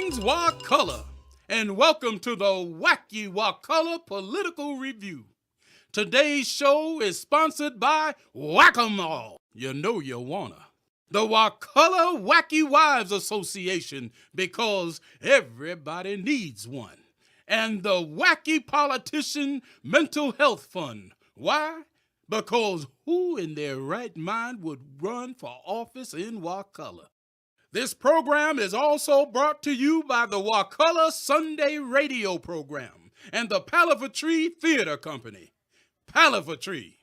Greetings, Wakulla, and welcome to the Wacky Wakulla Political Review. Today's show is sponsored by Whack-A-Mole. You know you wanna. The Wakulla Wacky Wives Association, because everybody needs one. And the Wacky Politician Mental Health Fund. Why? Because who in their right mind would run for office in Wakulla? This program is also brought to you by the Wakulla Sunday Radio Program and the Tree Theater Company. Tree.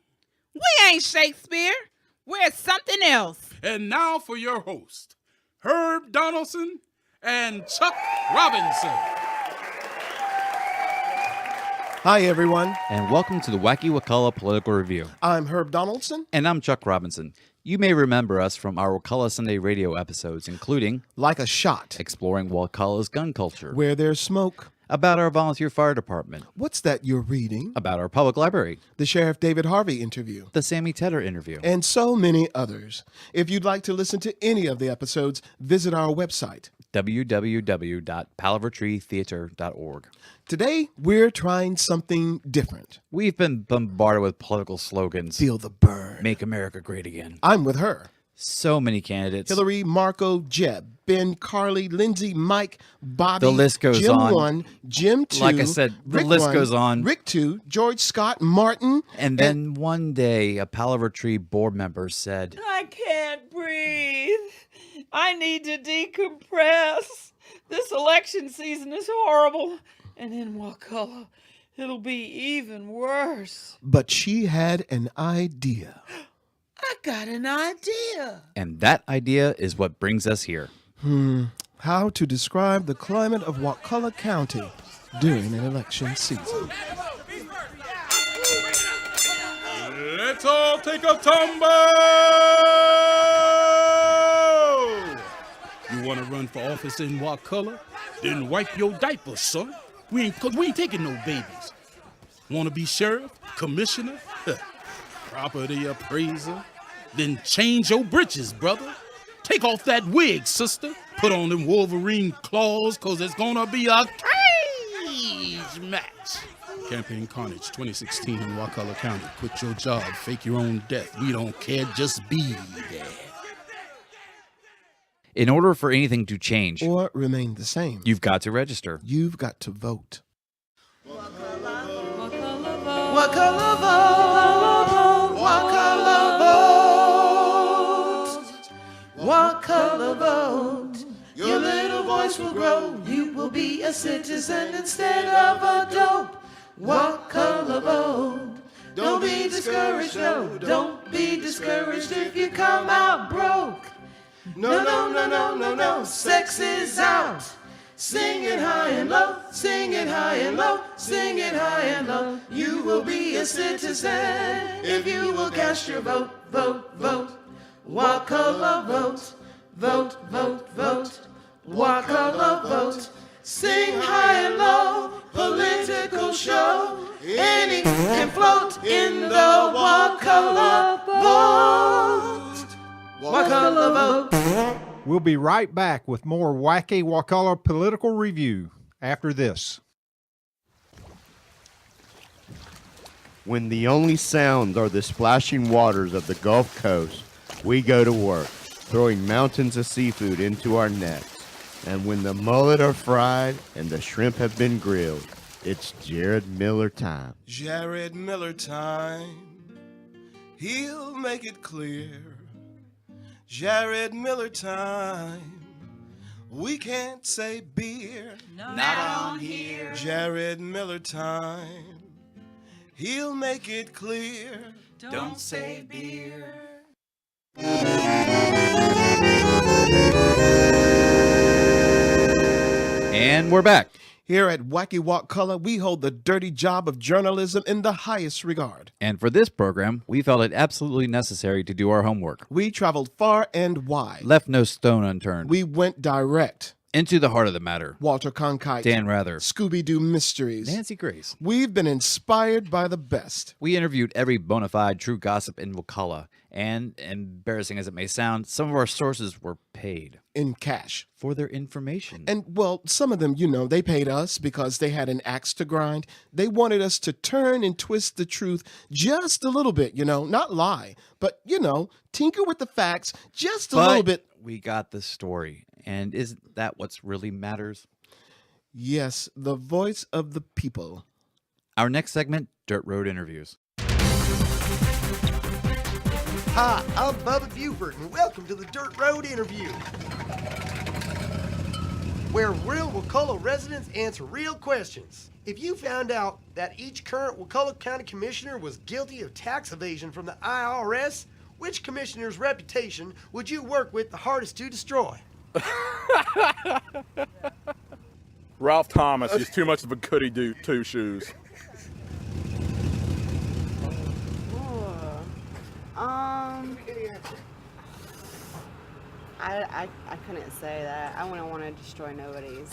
We ain't Shakespeare. We're something else. And now for your host, Herb Donaldson and Chuck Robinson. Hi, everyone. And welcome to the Wacky Wakulla Political Review. I'm Herb Donaldson. And I'm Chuck Robinson. You may remember us from our Wakulla Sunday Radio episodes, including Like a Shot, Exploring Wakulla's Gun Culture, Where There's Smoke, about our volunteer fire department, What's That You're Reading, about our public library, the Sheriff David Harvey interview, the Sammy Tedder interview, and so many others. If you'd like to listen to any of the episodes, visit our website, www.palavertreetheater.org. Today, we're trying something different. We've been bombarded with political slogans. Feel the burn. Make America great again. I'm with her. So many candidates. Hillary, Marco, Jeb, Ben, Carly, Lindsay, Mike, Bobby, The list goes Jim on. 1, Jim 2, Like I said, the Rick list 1, goes on. Rick 2, George Scott, Martin. And then one day, a Palaver Tree board member said, I can't breathe. I need to decompress. This election season is horrible. And in Wakulla, it'll be even worse. But she had an idea. I got an idea. and that idea is what brings us here. How to describe the climate of Wakulla County during an election season. Let's all take a tumble! You want to run for office in Wakulla? Then wipe your diapers, son. We ain't taking no babies. Want to be sheriff, commissioner, property appraiser? Then change your britches, brother. Take off that wig, sister. Put on them Wolverine claws, cause it's gonna be a cage match. Campaign Carnage 2016 in Wakulla County. Quit your job, fake your own death. We don't care, just be there. In order for anything to change, Or remain the same. you've got to register. You've got to vote. Wakulla vote. Wakulla vote. Your little voice will grow. You will be a citizen instead of a dope. Wakulla vote. Don't be discouraged, no. Don't be discouraged if you come out broke. No. Sex is out. Sing it high and low. Sing it high and low. Sing it high and low. You will be a citizen if you will cast your vote. Vote. Wakulla vote. Vote. Wakulla vote. Sing high and low. Political show. Any can float in the Wakulla vote. Wakulla vote. We'll be right back with more Wacky Wakulla Political Review after this. When the only sounds are the splashing waters of the Gulf Coast, we go to work, throwing mountains of seafood into our nets. And when the mullet are fried and the shrimp have been grilled, it's Jared Miller time. Jared Miller time. He'll make it clear. Jared Miller time. We can't say beer. Not on here. Jared Miller time. He'll make it clear. Don't say beer. And we're back. Here at Wacky Wakulla, we hold the dirty job of journalism in the highest regard. And for this program, we felt it absolutely necessary to do our homework. We traveled far and wide. Left no stone unturned. We went direct. Into the Heart of the Matter. Walter Cronkite. Dan Rather. Scooby-Doo Mysteries. Nancy Grace. We've been inspired by the best. We interviewed every bona fide true gossip in Wakulla, and, embarrassing as it may sound, some of our sources were paid. In cash. For their information. And, well, some of them, they paid us because they had an axe to grind. They wanted us to turn and twist the truth just a little bit, not lie, but, tinker with the facts just a little bit. We got the story. And isn't that what's really matters? Yes, the voice of the people. Our next segment, Dirt Road Interviews. Hi, I'm Bubba Buford, and welcome to the Dirt Road Interview, where real Wakulla residents answer real questions. If you found out that each current Wakulla County Commissioner was guilty of tax evasion from the IRS, which commissioner's reputation would you work with the hardest to destroy? Ralph Thomas is too much of a goody two-shoes. I couldn't say that. I wouldn't want to destroy nobody's.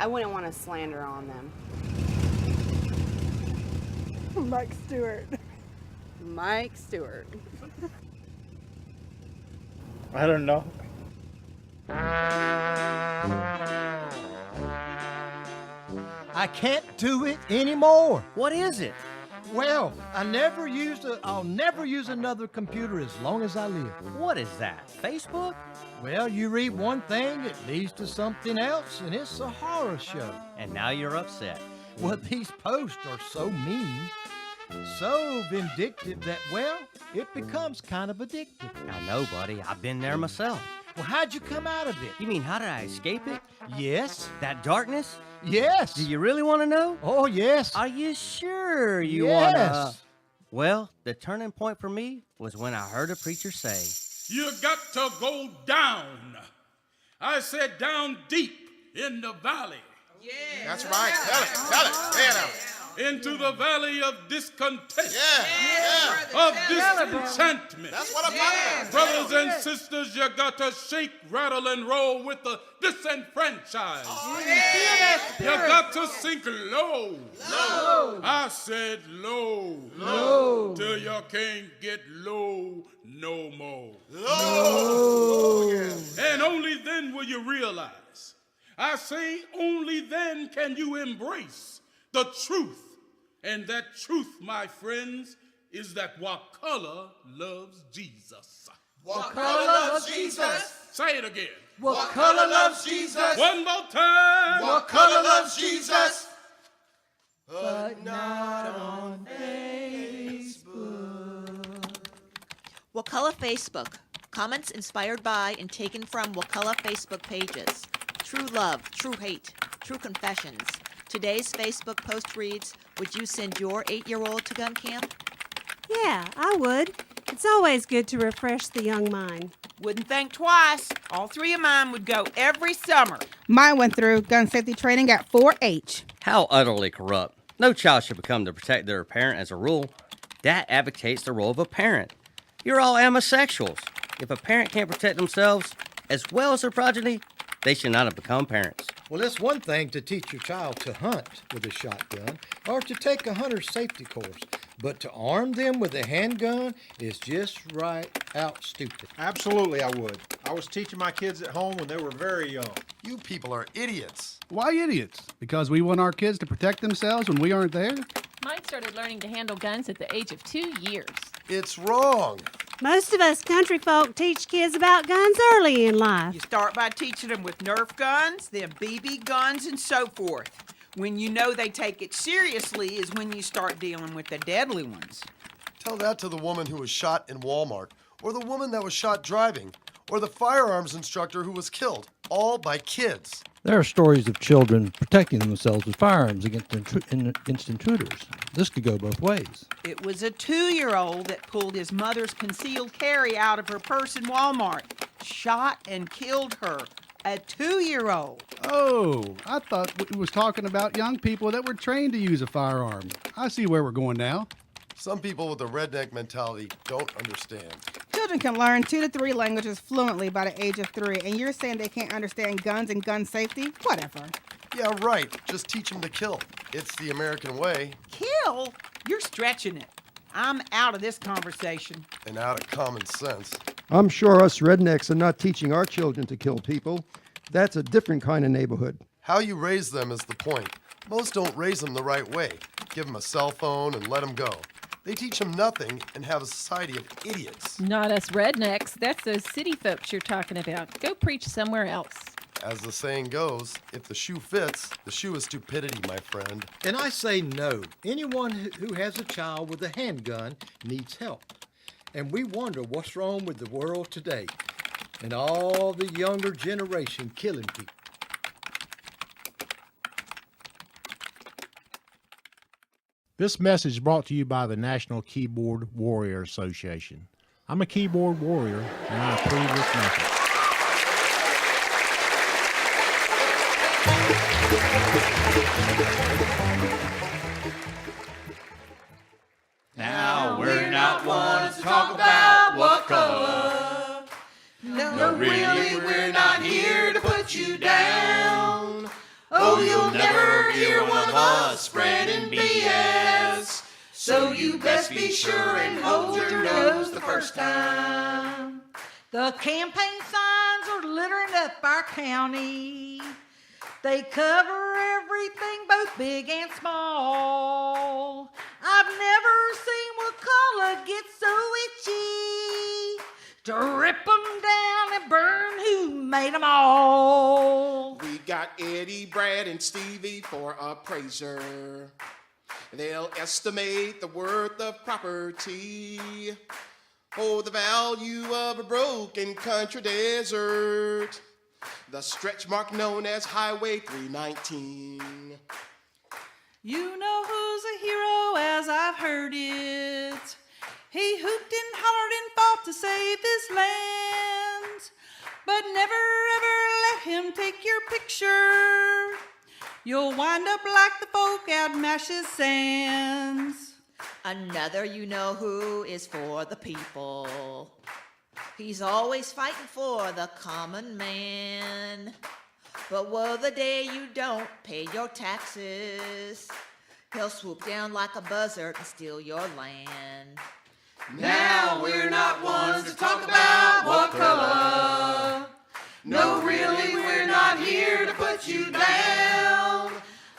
I wouldn't want to slander on them. Mike Stewart. Mike Stewart. I don't know. I can't do it anymore. What is it? Well, I'll never use another computer as long as I live. What is that? Facebook? Well, you read one thing, it leads to something else, and it's a horror show. And now you're upset. Well, these posts are so mean, so vindictive that, well, it becomes kind of addictive. I know, buddy. I've been there myself. Well, how'd you come out of it? You mean, how did I escape it? Yes. That darkness? Yes. Do you really want to know? Oh, yes. Are you sure you Yes. want to? Well, the turning point for me was when I heard a preacher say, You got to go down. I said down deep in the valley. Yeah. That's right. Tell it. Say it out. Into the valley of discontent. Yeah. Of disenchantment. That's what I'm talking about. Brothers and sisters, you got to shake, rattle, and roll with the disenfranchised. You got to sink low. Low. I said low. Low. Till you can't get low no more. Low. Yeah. And only then will you realize. I say only then can you embrace the truth. And that truth, my friends, is that Wakulla loves Jesus. Wakulla loves Jesus. Say it again. Wakulla loves Jesus. One more time. Wakulla loves Jesus. But not on Facebook. Wakulla Facebook. Comments inspired by and taken from Wakulla Facebook pages. True love, true hate, true confessions. Today's Facebook post reads, would you send your 8-year-old to gun camp? Yeah, I would. It's always good to refresh the young mind. Wouldn't think twice. All 3 of mine would go every summer. Mine went through gun safety training at 4-H. How utterly corrupt. No child should become to protect their parent as a rule. That advocates the role of a parent. You're all homosexuals. If a parent can't protect themselves as well as their progeny, they should not have become parents. Well, it's one thing to teach your child to hunt with a shotgun or to take a hunter's safety course, but to arm them with a handgun is just right out stupid. Absolutely, I would. I was teaching my kids at home when they were very young. You people are idiots. Why idiots? Because we want our kids to protect themselves when we aren't there? Mine started learning to handle guns at the age of 2 years. It's wrong. Most of us country folk teach kids about guns early in life. You start by teaching them with Nerf guns, then BB guns, and so forth. When you know they take it seriously is when you start dealing with the deadly ones. Tell that to the woman who was shot in Walmart, or the woman that was shot driving, or the firearms instructor who was killed, all by kids. There are stories of children protecting themselves with firearms against intruders. This could go both ways. It was a 2-year-old that pulled his mother's concealed carry out of her purse in Walmart, shot and killed her. A 2-year-old. Oh, I thought we was talking about young people that were trained to use a firearm. I see where we're going now. Some people with a redneck mentality don't understand. To Children can learn 2 to 3 languages fluently by the age of 3, and you're saying they can't understand guns and gun safety? Whatever. Yeah, right. Just teach them to kill. It's the American way. Kill? You're stretching it. I'm out of this conversation. And out of common sense. I'm sure us rednecks are not teaching our children to kill people. That's a different kind of neighborhood. How you raise them is the point. Most don't raise them the right way. Give them a cell phone and let them go. They teach them nothing and have a society of idiots. Not us rednecks. That's those city folks you're talking about. Go preach somewhere else. As the saying goes, if the shoe fits, the shoe is stupidity, my friend. And I say no. Anyone who has a child with a handgun needs help. And we wonder what's wrong with the world today and all the younger generation killing people. This message brought to you by the National Keyboard Warrior Association. I'm a keyboard warrior, and I approve this message. Now we're not one to talk about what color. No, really, we're not here to put you down. Oh, you'll never hear one of us spreading BS. So you best be sure and hold your nose the first time. The campaign signs are littering up our county. They cover everything, both big and small. I've never seen Wakulla get so itchy to rip them down and burn who made them all. We got Eddie, Brad, and Stevie for appraiser. They'll estimate the worth of property. Oh, the value of a broken country desert. The stretch mark known as Highway 319. You know who's a hero as I've heard it. He hooped and hollered and fought to save this land. But never ever let him take your picture. You'll wind up like the folk out Mashes Sands. Another you know who is for the people. He's always fighting for the common man. But woe the day you don't pay your taxes. He'll swoop down like a buzzard and steal your land. Now we're not ones to talk about what color. No, really, we're not here to put you down.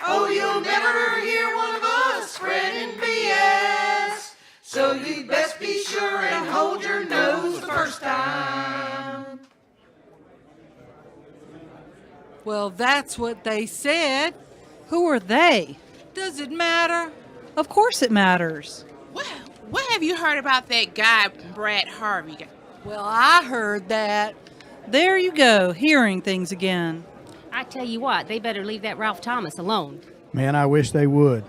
Oh, you'll never hear one of us spreading BS. So you best be sure and hold your nose the first time. Well, that's what they said. Who are they? Does it matter? Of course it matters. What have you heard about that guy, Brad Harvey? Well, I heard that. There you go, hearing things again. I tell you what, they better leave that Ralph Thomas alone. Man, I wish they would.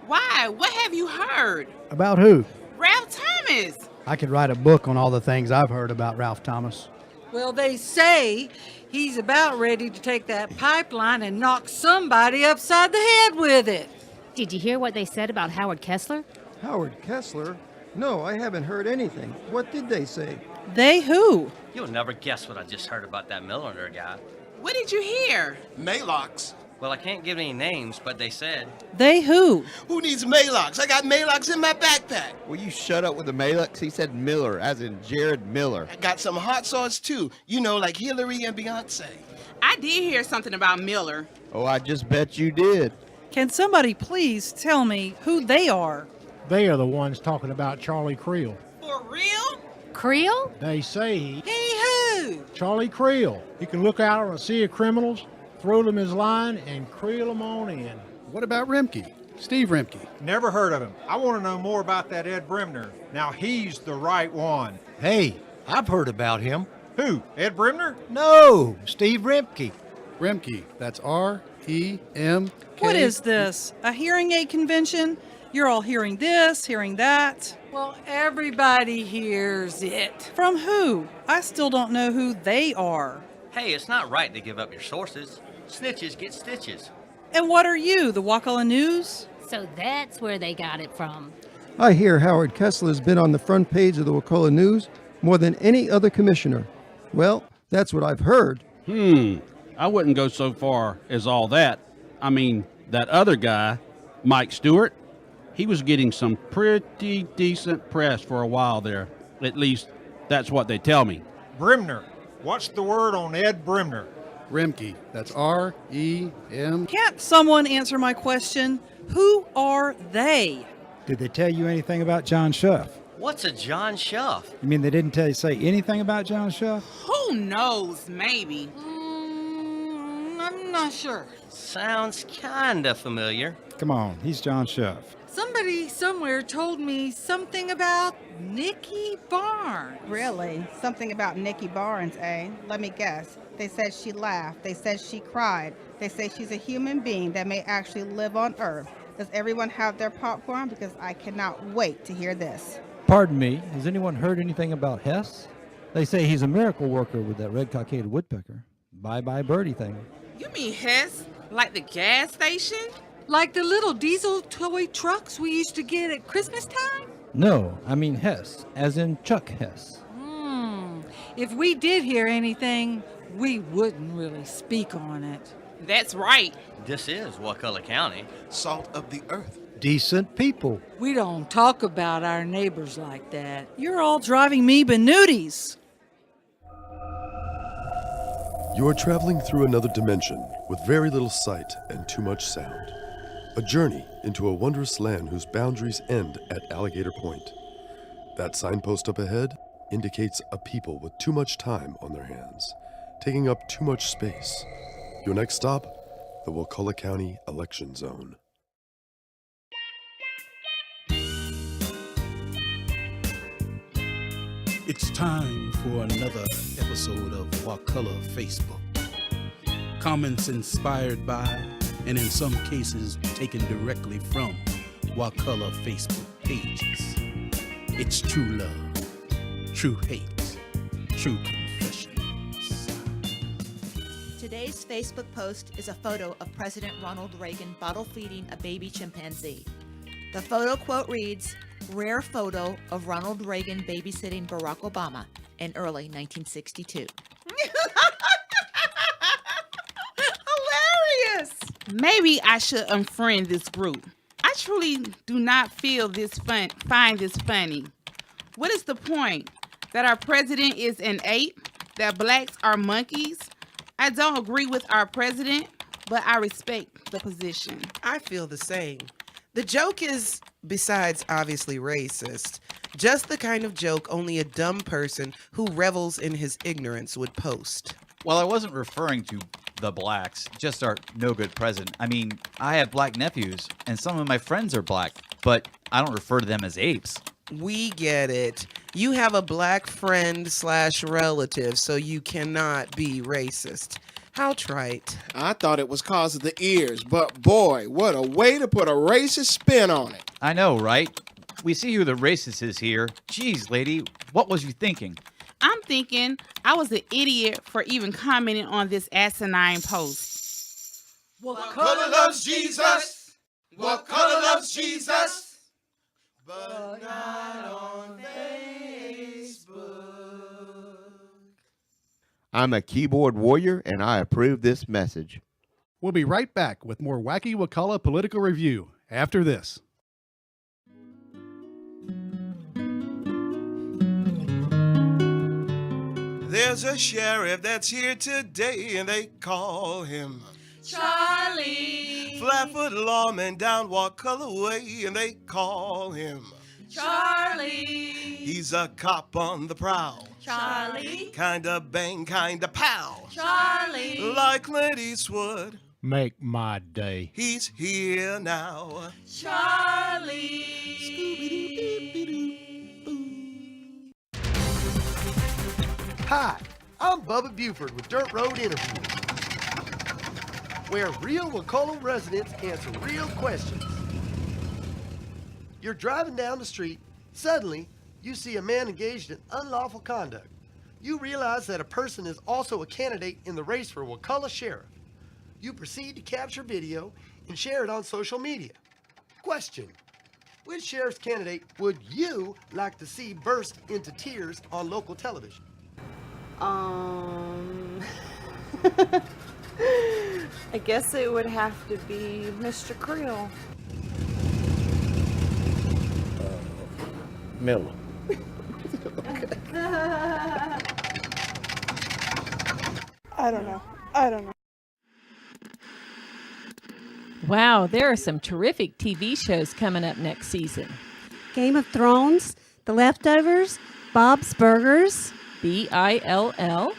Why? What have you heard? About who? Ralph Thomas. I could write a book on all the things I've heard about Ralph Thomas. Well, they say he's about ready to take that pipeline and knock somebody upside the head with it. Did you hear what they said about Howard Kessler? Howard Kessler? No, I haven't heard anything. What did they say? They who? You'll never guess what I just heard about that milliner guy. What did you hear? Maylocks. Well, I can't give any names, but they said. They who? Who needs Maylocks? I got Maylocks in my backpack. Will you shut up with the Maylocks? He said Miller, as in Jared Miller. I got some hot sauce too. You know, like Hillary and Beyonce. I did hear something about Miller. Oh, I just bet you did. Can somebody please tell me who they are? They are the ones talking about Charlie Creel. For real? Creel? They say he who? Charlie Creel. He can look out on a sea of criminals, throw them his line, and creel them on in. What about Remke? Steve Remke. Never heard of him. I want to know more about that Ed Bremner. Now he's the right one. Hey, I've heard about him. Who? Ed Bremner? No, Steve Remke. Remke. That's R-E-M-K. What is this? A hearing aid convention? You're all hearing this, hearing that. Well, everybody hears it. From who? I still don't know who they are. Hey, it's not right to give up your sources. Snitches get stitches. And what are you, the Wakulla News? So that's where they got it from. I hear Howard Kessler has been on the front page of the Wakulla News. more than any other commissioner. Well, that's what I've heard. I wouldn't go so far as all that. I mean, that other guy, Mike Stewart, he was getting some pretty decent press for a while there. At least, that's what they tell me. Brimner. What's the word on Ed Brimner? Remke. That's R-E-M. Can't someone answer my question? Who are they? Did they tell you anything about John Schuff? What's a John Schuff? You mean they didn't say anything about John Schuff? Who knows? Maybe. I'm not sure. Sounds kinda familiar. Come on, he's John Schuff. Somebody somewhere told me something about Nikki Barnes. Really? Something about Nikki Barnes, eh? Let me guess. They said she laughed. They said she cried. They say she's a human being that may actually live on Earth. Does everyone have their popcorn? Because I cannot wait to hear this. Pardon me, has anyone heard anything about Hess? They say he's a miracle worker with that red-cockaded woodpecker. Bye-bye birdie thing. You mean Hess? Like the gas station? Like the little diesel toy trucks we used to get at Christmas time? No, I mean Hess, as in Chuck Hess. If we did hear anything, we wouldn't really speak on it. That's right. This is Wakulla County. Salt of the earth. Decent people. We don't talk about our neighbors like that. You're all driving me benooties. You are traveling through another dimension with very little sight and too much sound. A journey into a wondrous land whose boundaries end at Alligator Point. That signpost up ahead indicates a people with too much time on their hands, taking up too much space. Your next stop, the Wakulla County Election Zone. It's time for another episode of Wakulla Facebook. Comments inspired by, and in some cases taken directly from, Wakulla Facebook pages. It's true love, true hate, true confessions. Today's Facebook post is a photo of President Ronald Reagan bottle feeding a baby chimpanzee. The photo quote reads, "Rare photo of Ronald Reagan babysitting Barack Obama in early 1962. Hilarious! Maybe I should unfriend this group. I truly do not find this funny. What is the point? That our president is an ape? That blacks are monkeys? I don't agree with our president, but I respect the position. I feel the same. The joke is, besides obviously racist, just the kind of joke only a dumb person who revels in his ignorance would post. Well, I wasn't referring to the blacks, just our no-good president. I mean, I have black nephews, and some of my friends are black, but I don't refer to them as apes. We get it. You have a black friend / relative, so you cannot be racist. How trite. I thought it was cause of the ears, but boy, what a way to put a racist spin on it. I know, right? We see who the racist is here. Geez, lady, what was you thinking? I'm thinking I was an idiot for even commenting on this asinine post. Wakulla loves Jesus. Wakulla loves Jesus. But not on Facebook. I'm a keyboard warrior, and I approve this message. We'll be right back with more Wacky Wakulla Political Review after this. There's a sheriff that's here today, and they call him Charlie. Flatfoot lawman down Wakulla Way, and they call him Charlie. He's a cop on the prowl. Charlie. Kinda bang, kinda pow. Charlie. Like Clint Eastwood. Make my day. He's here now. Charlie. Hi, I'm Bubba Buford with Dirt Road Interviews, where real Wakulla residents answer real questions. You're driving down the street, suddenly you see a man engaged in unlawful conduct. You realize that a person is also a candidate in the race for Wakulla Sheriff. You proceed to capture video and share it on social media. Question: Which sheriff's candidate would you like to see burst into tears on local television? I guess it would have to be Mr. Creel. Miller. I don't know. Wow, there are some terrific TV shows coming up next season. Game of Thrones, The Leftovers, Bob's Burgers. BILL.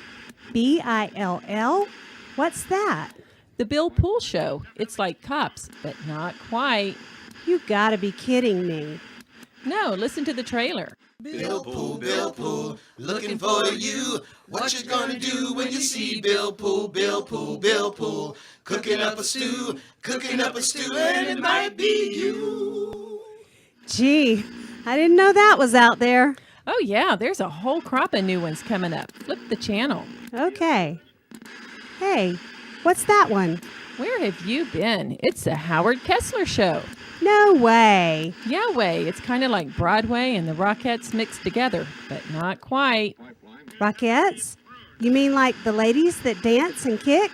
BILL? What's that? The Bill Poole Show. It's like Cops, but not quite. You gotta be kidding me. No, listen to the trailer. Bill Poole, looking for you. What you gonna do when you see Bill Poole, cooking up a stew, and it might be you. Gee, I didn't know that was out there. Oh, yeah, there's a whole crop of new ones coming up. Flip the channel. Okay. Hey, what's that one? Where have you been? It's the Howard Kessler Show. No way. Yeah, way. It's kind of like Broadway and the Rockettes mixed together, but not quite. Rockettes? You mean like the ladies that dance and kick?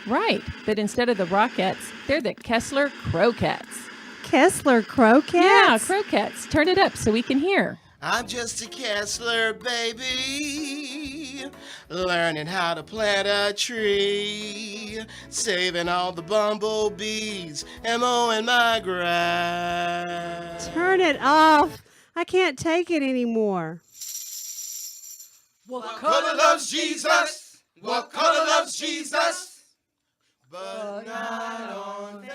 Right, but instead of the Rockettes, they're the Kessler Croquettes. Kessler Croquettes? Yeah, Croquettes. Turn it up so we can hear. I'm just a Kessler baby, learning how to plant a tree, saving all the bumblebees and mowing my grass. Turn it off. I can't take it anymore. Wakulla loves Jesus. Wakulla loves Jesus. But not on Facebook.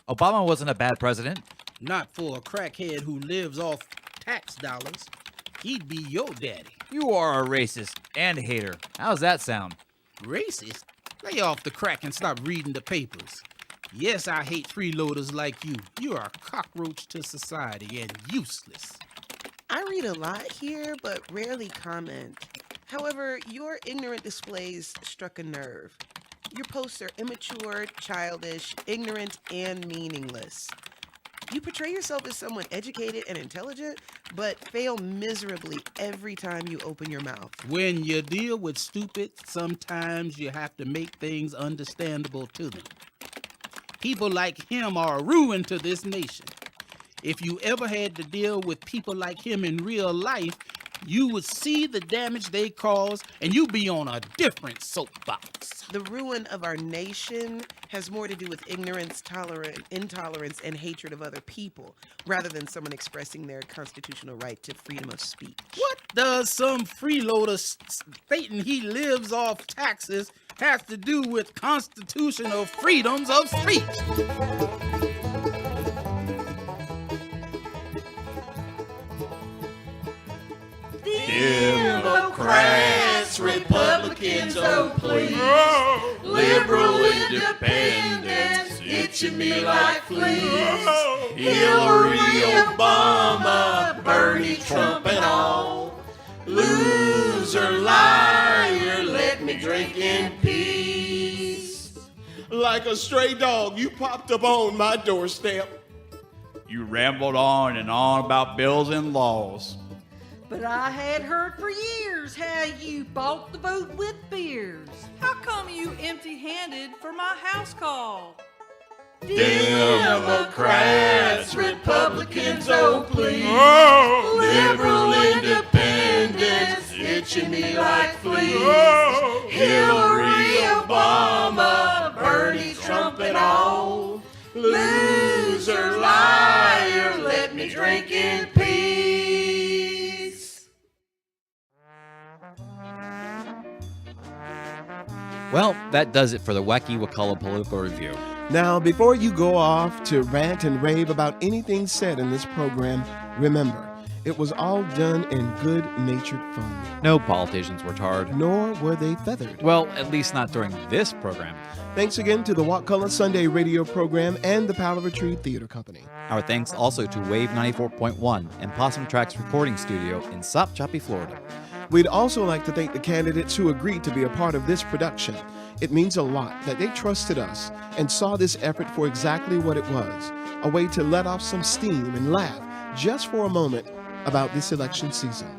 Obama wasn't a bad president. Not for a crackhead who lives off tax dollars. He'd be your daddy. You are a racist and a hater. How's that sound? Racist? Lay off the crack and stop reading the papers. Yes, I hate freeloaders like you. You are a cockroach to society and useless. I read a lot here, but rarely comment. However, your ignorant displays struck a nerve. Your posts are immature, childish, ignorant, and meaningless. You portray yourself as someone educated and intelligent, but fail miserably every time you open your mouth. When you deal with stupid, sometimes you have to make things understandable to them. People like him are a ruin to this nation. If you ever had to deal with people like him in real life, you would see the damage they cause, and you'd be on a different soapbox. The ruin of our nation has more to do with ignorance, intolerance, and hatred of other people, rather than someone expressing their constitutional right to freedom of speech. What does some freeloader stating he lives off taxes have to do with constitutional freedoms of speech? Democrats, Republicans, oh please. Liberal independents, itching me like fleas. Hillary, Obama, Bernie, Trump, and all. Loser, liar, let me drink in peace. Like a stray dog, you popped up on my doorstep. You rambled on and on about bills and laws. But I had heard for years how you bought the vote with beers. How come you empty-handed for my house call? Democrats, Republicans, oh please. Liberal independents, itching me like fleas. Hillary, Obama, Bernie, Trump, and all. Loser, liar, let me drink in peace. Well, that does it for the Wacky Wakulla Political Review. Now, before you go off to rant and rave about anything said in this program, remember, it was all done in good-natured fun. No politicians were tarred. Nor were they feathered. Well, at least not during this program. Thanks again to the Wakulla Sunday radio program and the Power of a Tree Theater Company. Our thanks also to Wave 94.1 and Possum Tracks Recording Studio in Sop Choppy, Florida. We'd also like to thank the candidates who agreed to be a part of this production. It means a lot that they trusted us and saw this effort for exactly what it was, a way to let off some steam and laugh just for a moment about this election season.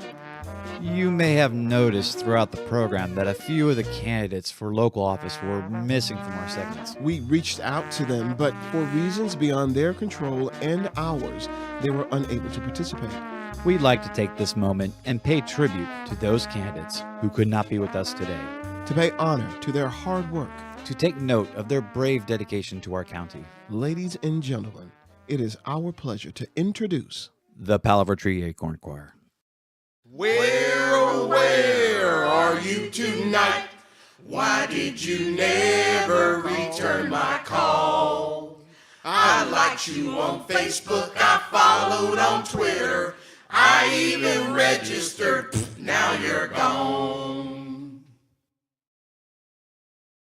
You may have noticed throughout the program that a few of the candidates for local office were missing from our segments. We reached out to them, but for reasons beyond their control and ours, they were unable to participate. We'd like to take this moment and pay tribute to those candidates who could not be with us today. To pay honor to their hard work. To take note of their brave dedication to our county. Ladies and gentlemen, it is our pleasure to introduce the Palaver Tree Acorn Choir. Where, oh, where are you tonight? Why did you never return my call? I liked you on Facebook, I followed on Twitter, I even registered, now you're gone.